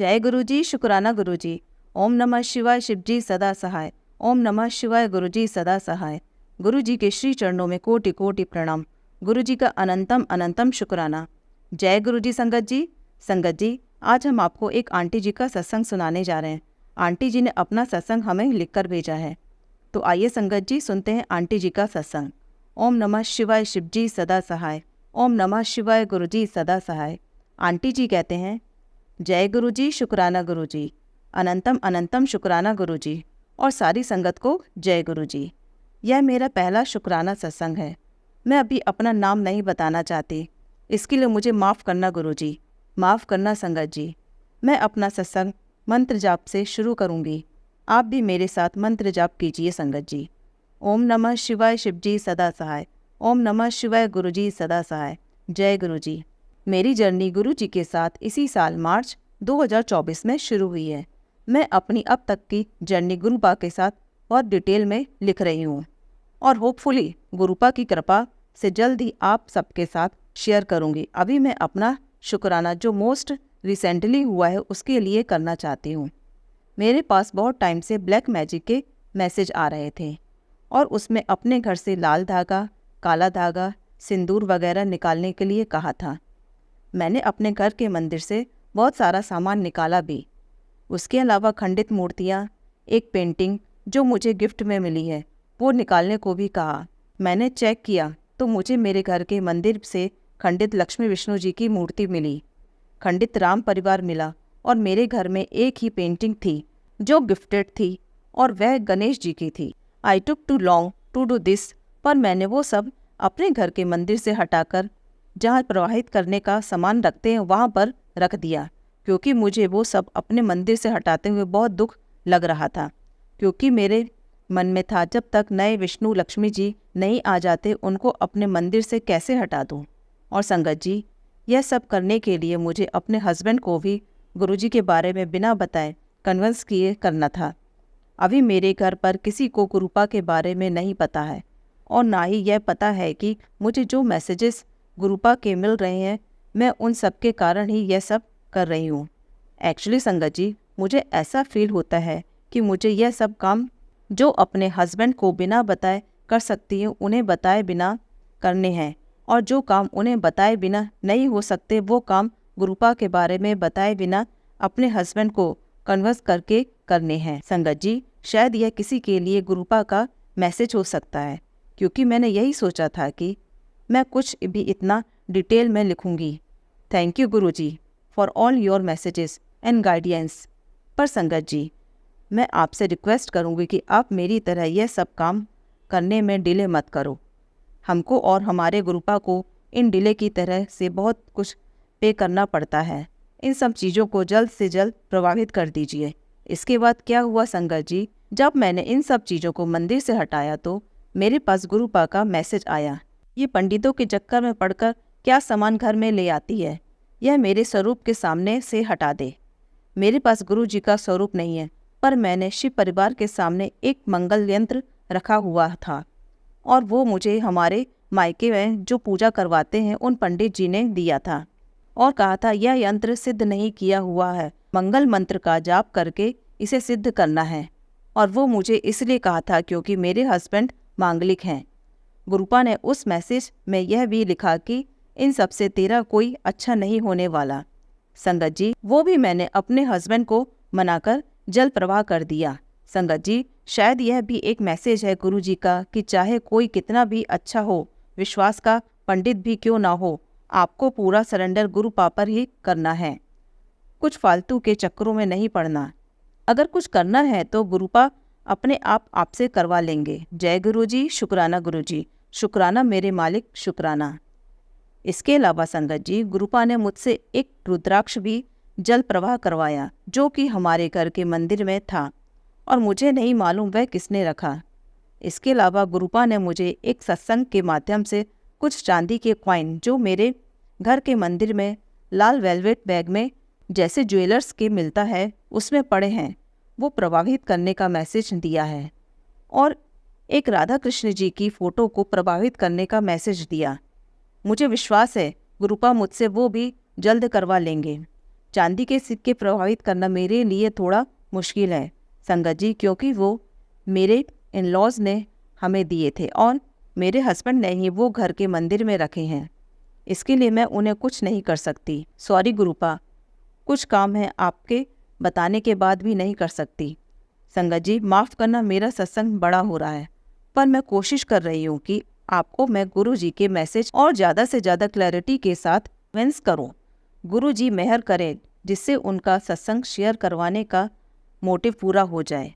जय गुरुजी, शुक्राना गुरुजी। ओम नमः शिवाय, शिवजी सदा सहाय। ओम नमः शिवाय, गुरुजी सदा सहाय। गुरुजी के श्री चरणों में कोटि कोटि प्रणाम। गुरुजी का अनंतम अनंतम शुक्राना। जय गुरुजी। संगत जी, आज हम आपको एक आंटी जी का सत्संग सुनाने जा रहे हैं। आंटी जी ने अपना सत्संग हमें लिखकर भेजा है, तो आइए संगत जी सुनते हैं आंटी जी का सत्संग। ओम नमः शिवाय, शिवजी सदा सहाय। ओम नमः शिवाय, गुरुजी सदा सहाय। आंटी जी कहते हैं, जय गुरुजी, शुक्राना गुरुजी। अनंतम अनंतम शुक्राना गुरुजी और सारी संगत को जय गुरुजी। यह मेरा पहला शुक्राना सत्संग है। मैं अभी अपना नाम नहीं बताना चाहती, इसके लिए मुझे माफ़ करना गुरुजी, माफ़ करना संगत जी। मैं अपना सत्संग मंत्र जाप से शुरू करूँगी। आप भी मेरे साथ मंत्र जाप कीजिए संगत जी। ओम नमः शिवाय, शिवजी सदा सहाय। ओम नमः शिवाय, गुरुजी सदा सहाय। जय गुरुजी। मेरी जर्नी गुरुजी के साथ इसी साल मार्च 2024 में शुरू हुई है। मैं अपनी अब तक की जर्नी गुरुपा के साथ बहुत डिटेल में लिख रही हूँ और होपफुली गुरुपा की कृपा से जल्द ही आप सबके साथ शेयर करूँगी। अभी मैं अपना शुक्राना जो मोस्ट रिसेंटली हुआ है उसके लिए करना चाहती हूँ। मेरे पास बहुत टाइम से ब्लैक मैजिक के मैसेज आ रहे थे और उसमें अपने घर से लाल धागा, काला धागा, सिंदूर वगैरह निकालने के लिए कहा था। मैंने अपने घर के मंदिर से बहुत सारा सामान निकाला भी। उसके अलावा खंडित मूर्तियाँ, एक पेंटिंग जो मुझे गिफ्ट में मिली है वो निकालने को भी कहा। मैंने चेक किया तो मुझे मेरे घर के मंदिर से खंडित लक्ष्मी विष्णु जी की मूर्ति मिली, खंडित राम परिवार मिला और मेरे घर में एक ही पेंटिंग थी जो गिफ्टेड थी और वह गणेश जी की थी। I took too long to do this, पर मैंने वो सब अपने घर के मंदिर से हटाकर जहाँ प्रवाहित करने का सामान रखते हैं वहाँ पर रख दिया, क्योंकि मुझे वो सब अपने मंदिर से हटाते हुए बहुत दुख लग रहा था। क्योंकि मेरे मन में था जब तक नए विष्णु लक्ष्मी जी नहीं आ जाते उनको अपने मंदिर से कैसे हटा दूँ। और संगत जी, यह सब करने के लिए मुझे अपने हस्बैंड को भी गुरुजी के बारे में बिना बताए कन्विंस किए करना था। अभी मेरे घर पर किसी को गुरुपा के बारे में नहीं पता है और ना ही यह पता है कि मुझे जो मैसेजेस गुरुपा के मिल रहे हैं मैं उन सब के कारण ही यह सब कर रही हूँ। एक्चुअली संगत जी, मुझे ऐसा फील होता है कि मुझे यह सब काम जो अपने हस्बैंड को बिना बताए कर सकती हूँ उन्हें बताए बिना करने हैं, और जो काम उन्हें बताए बिना नहीं हो सकते वो काम गुरुपा के बारे में बताए बिना अपने हस्बैंड को कन्वर्स करके करने हैं। संगत जी, शायद यह किसी के लिए गुरुपा का मैसेज हो सकता है, क्योंकि मैंने यही सोचा था कि मैं कुछ भी इतना डिटेल में लिखूंगी। Thank you Guruji for all your messages and guidance. पर संगत जी, मैं आपसे रिक्वेस्ट करूंगी कि आप मेरी तरह यह सब काम करने में डिले मत करो। हमको और हमारे गुरुपा को इन डिले की तरह से बहुत कुछ पे करना पड़ता है। इन सब चीज़ों को जल्द से जल्द प्रभावित कर दीजिए। इसके बाद क्या हुआ संगत जी, जब मैंने इन सब चीज़ों को मंदिर से हटाया तो मेरे पास गुरुपा का मैसेज आया, ये पंडितों के चक्कर में पड़कर क्या सामान घर में ले आती है, यह मेरे स्वरूप के सामने से हटा दे। मेरे पास गुरु जी का स्वरूप नहीं है, पर मैंने शिव परिवार के सामने एक मंगल यंत्र रखा हुआ था और वो मुझे हमारे मायके में जो पूजा करवाते हैं उन पंडित जी ने दिया था और कहा था यह यंत्र सिद्ध नहीं किया हुआ है, मंगल मंत्र का जाप करके इसे सिद्ध करना है। और वो मुझे इसलिए कहा था क्योंकि मेरे हस्बैंड मांगलिक हैं। गुरुपा ने उस मैसेज में यह भी लिखा कि इन सब से तेरा कोई अच्छा नहीं होने वाला। संगत जी, वो भी मैंने अपने हस्बैंड को मनाकर जल प्रवाह कर दिया। संगत जी, शायद यह भी एक मैसेज है गुरु जी का कि चाहे कोई कितना भी अच्छा हो, विश्वास का पंडित भी क्यों ना हो, आपको पूरा सरेंडर गुरुपा पर ही करना है। कुछ फालतू के चक्करों में नहीं पड़ना। अगर कुछ करना है तो गुरुपा अपने आप आपसे करवा लेंगे। जय गुरुजी, शुक्राना गुरुजी, शुक्राना मेरे मालिक, शुक्राना। इसके अलावा संगत जी, गुरुपा ने मुझसे एक रुद्राक्ष भी जल प्रवाह करवाया जो कि हमारे घर के मंदिर में था और मुझे नहीं मालूम वह किसने रखा। इसके अलावा गुरुपा ने मुझे एक सत्संग के माध्यम से कुछ चांदी के कॉइन जो मेरे घर के मंदिर में लाल वेलवेट बैग में जैसे ज्वेलर्स के मिलता है उसमें पड़े हैं वो प्रभावित करने का मैसेज दिया है और एक राधा कृष्ण जी की फ़ोटो को प्रभावित करने का मैसेज दिया। मुझे विश्वास है गुरुपा मुझसे वो भी जल्द करवा लेंगे। चांदी के सिक्के प्रभावित करना मेरे लिए थोड़ा मुश्किल है संगत जी, क्योंकि वो मेरे इन लॉज ने हमें दिए थे और मेरे हस्बैंड ने ही वो घर के मंदिर में रखे हैं। इसके लिए मैं उन्हें कुछ नहीं कर सकती। सॉरी गुरुपा, कुछ काम है आपके बताने के बाद भी नहीं कर सकती। संगत जी माफ़ करना, मेरा सत्संग बड़ा हो रहा है, पर मैं कोशिश कर रही हूँ कि आपको मैं गुरु जी के मैसेज और ज़्यादा से ज़्यादा क्लैरिटी के साथ कन्विंस करूँ। गुरु जी मेहर करें जिससे उनका सत्संग शेयर करवाने का मोटिव पूरा हो जाए।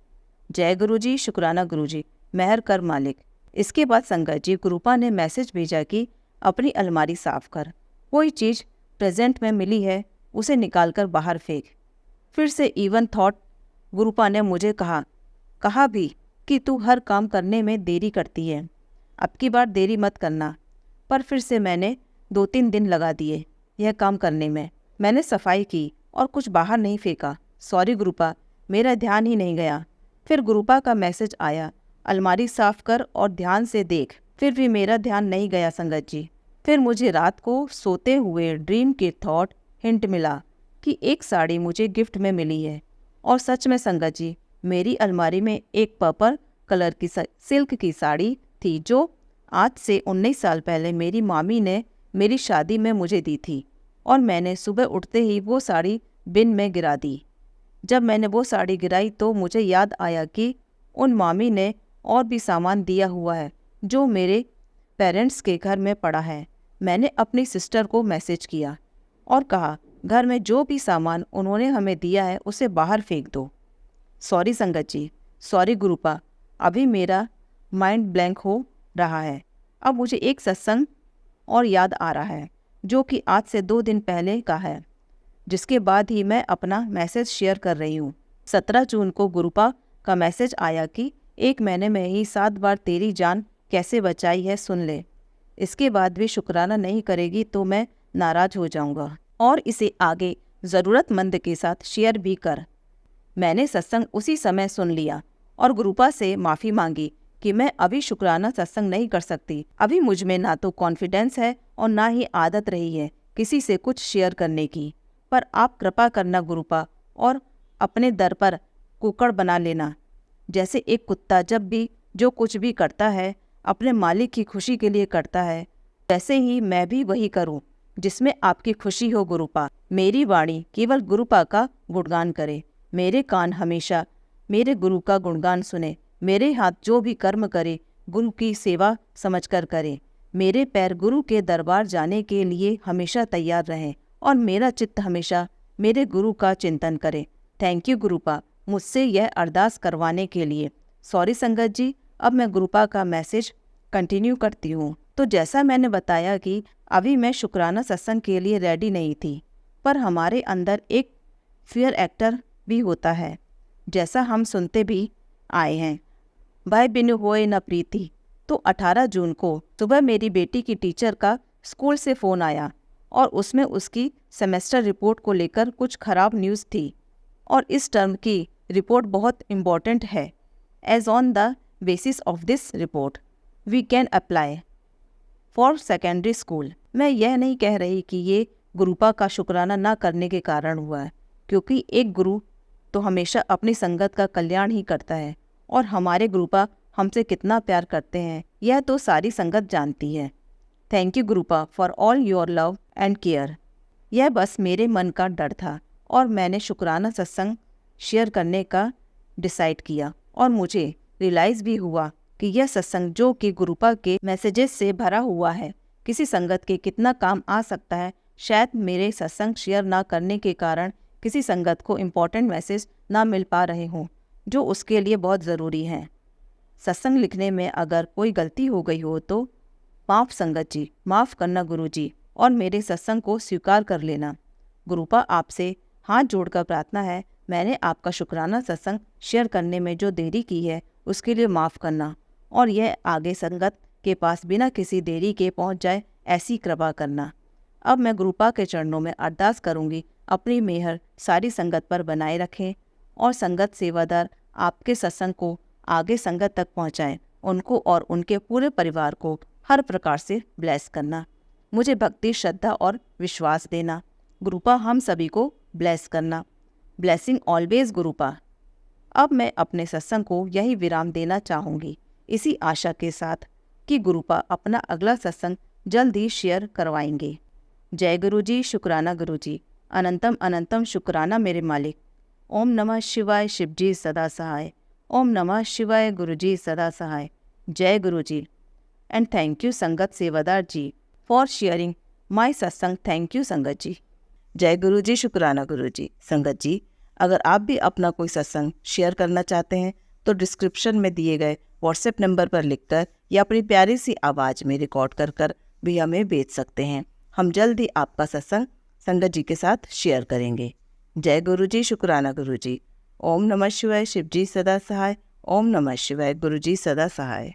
जय गुरु जी, शुक्राना गुरु जी, मेहर कर मालिक। इसके बाद संगत जी गुरुपा ने मैसेज भेजा कि अपनी अलमारी साफ कर, कोई चीज़ प्रेजेंट में मिली है उसे निकालकर बाहर फेंक। फिर से इवन थॉट गुरुपा ने मुझे कहा भी कि तू हर काम करने में देरी करती है, अब की बार देरी मत करना। पर फिर से मैंने 2-3 दिन लगा दिए यह काम करने में। मैंने सफाई की और कुछ बाहर नहीं फेंका। सॉरी गुरुपा, मेरा ध्यान ही नहीं गया। फिर गुरुपा का मैसेज आया, अलमारी साफ कर और ध्यान से देख। फिर भी मेरा ध्यान नहीं गया संगत जी। फिर मुझे रात को सोते हुए ड्रीम के थॉट हिंट मिला कि एक साड़ी मुझे गिफ्ट में मिली है। और सच में संगत जी, मेरी अलमारी में एक पर्पल कलर की सिल्क की साड़ी थी जो आज से 19 साल पहले मेरी मामी ने मेरी शादी में मुझे दी थी, और मैंने सुबह उठते ही वो साड़ी बिन में गिरा दी। जब मैंने वो साड़ी गिराई तो मुझे याद आया कि उन मामी ने और भी सामान दिया हुआ है जो मेरे पेरेंट्स के घर में पड़ा है। मैंने अपनी सिस्टर को मैसेज किया और कहा घर में जो भी सामान उन्होंने हमें दिया है उसे बाहर फेंक दो। सॉरी संगत जी, सॉरी गुरुपा, अभी मेरा माइंड ब्लैंक हो रहा है। अब मुझे एक सत्संग और याद आ रहा है जो कि आज से 2 दिन पहले का है, जिसके बाद ही मैं अपना मैसेज शेयर कर रही हूँ। 17 जून को गुरुपा का मैसेज आया कि 1 महीने में ही 7 बार तेरी जान कैसे बचाई है सुन ले। इसके बाद भी शुक्राना नहीं करेगी तो मैं नाराज हो जाऊंगा और इसे आगे ज़रूरतमंद के साथ शेयर भी कर। मैंने सत्संग उसी समय सुन लिया और गुरुपा से माफ़ी मांगी कि मैं अभी शुक्राना सत्संग नहीं कर सकती। अभी मुझ में ना तो कॉन्फिडेंस है और ना ही आदत रही है किसी से कुछ शेयर करने की। पर आप कृपा करना गुरुपा और अपने दर पर कुकड़ बना लेना। जैसे एक कुत्ता जब भी जो कुछ भी करता है अपने मालिक की खुशी के लिए करता है, वैसे ही मैं भी वही करूं जिसमें आपकी खुशी हो गुरुपा। मेरी वाणी केवल गुरुपा का गुणगान करे, मेरे कान हमेशा मेरे गुरु का गुणगान सुने, मेरे हाथ जो भी कर्म करे गुरु की सेवा समझकर करे, मेरे पैर गुरु के दरबार जाने के लिए हमेशा तैयार रहें और मेरा चित्त हमेशा मेरे गुरु का चिंतन करे। थैंक यू गुरुपा मुझसे यह अरदास करवाने के लिए। सॉरी संगत जी, अब मैं गुरुपा का मैसेज कंटिन्यू करती हूँ। तो जैसा मैंने बताया कि अभी मैं शुक्राना सत्संग के लिए रेडी नहीं थी, पर हमारे अंदर एक फियर एक्टर भी होता है, जैसा हम सुनते भी आए हैं, भाई बिनु होए न प्रीति। तो 18 जून को सुबह मेरी बेटी की टीचर का स्कूल से फ़ोन आया और उसमें उसकी सेमेस्टर रिपोर्ट को लेकर कुछ ख़राब न्यूज़ थी और इस टर्म की रिपोर्ट बहुत इम्पॉर्टेंट है। As on the basis of this report we can apply for secondary school. मैं यह नहीं कह रही कि ये गुरुपा का शुक्राना ना करने के कारण हुआ है, क्योंकि एक गुरु तो हमेशा अपनी संगत का कल्याण ही करता है और हमारे गुरुपा हमसे कितना प्यार करते हैं यह तो सारी संगत जानती है। Thank you गुरुपा for all your love and care. यह बस मेरे मन का डर था और मैंने शुक्राना सत्संग शेयर करने का डिसाइड किया और मुझे रियलाइज़ भी हुआ कि यह सत्संग जो कि गुरुपा के मैसेजेस से भरा हुआ है किसी संगत के कितना काम आ सकता है। शायद मेरे सत्संग शेयर ना करने के कारण किसी संगत को इम्पोर्टेंट मैसेज ना मिल पा रहे हों जो उसके लिए बहुत ज़रूरी है। सत्संग लिखने में अगर कोई गलती हो गई हो तो माफ़ संगत जी, माफ़ करना गुरु जी और मेरे सत्संग को स्वीकार कर लेना। गुरुपा आपसे हाथ जोड़कर प्रार्थना है, मैंने आपका शुक्राना सत्संग शेयर करने में जो देरी की है उसके लिए माफ़ करना और यह आगे संगत के पास बिना किसी देरी के पहुंच जाए ऐसी कृपा करना। अब मैं गुरुपा के चरणों में अरदास करूंगी, अपनी मेहर सारी संगत पर बनाए रखें और संगत सेवादार आपके सत्संग को आगे संगत तक पहुंचाएं, उनको और उनके पूरे परिवार को हर प्रकार से ब्लेस करना। मुझे भक्ति, श्रद्धा और विश्वास देना। गुरुपा हम सभी को ब्लेस करना। Blessing always गुरुपा। अब मैं अपने सत्संग को यही विराम देना चाहूँगी, इसी आशा के साथ कि गुरुपा अपना अगला सत्संग जल्द ही शेयर करवाएंगे। जय गुरु जी, शुक्राना गुरु जी, अनंतम अनंतम शुक्राना मेरे मालिक। ओम नमः शिवाय, शिव जी सदा सहाय। ओम नमः शिवाय, गुरु जी सदा सहाय। जय गुरु जी। एंड थैंक यू संगत सेवादार जी फॉर शेयरिंग माय सत्संग। थैंक यू संगत जी। जय गुरु जी, शुक्राना गुरु जी। संगत जी, अगर आप भी अपना कोई सत्संग शेयर करना चाहते हैं तो डिस्क्रिप्शन में दिए गए व्हाट्सएप नंबर पर लिखकर या अपनी प्यारी सी आवाज़ में रिकॉर्ड कर भी हमें भेज सकते हैं। हम जल्द ही आपका सत्संग संगत जी के साथ शेयर करेंगे। जय गुरु जी, शुक्राना गुरु जी। ओम नमः शिवाय, शिव जी सदा सहाय। ओम नमः शिवाय, गुरु जी सदा सहाय।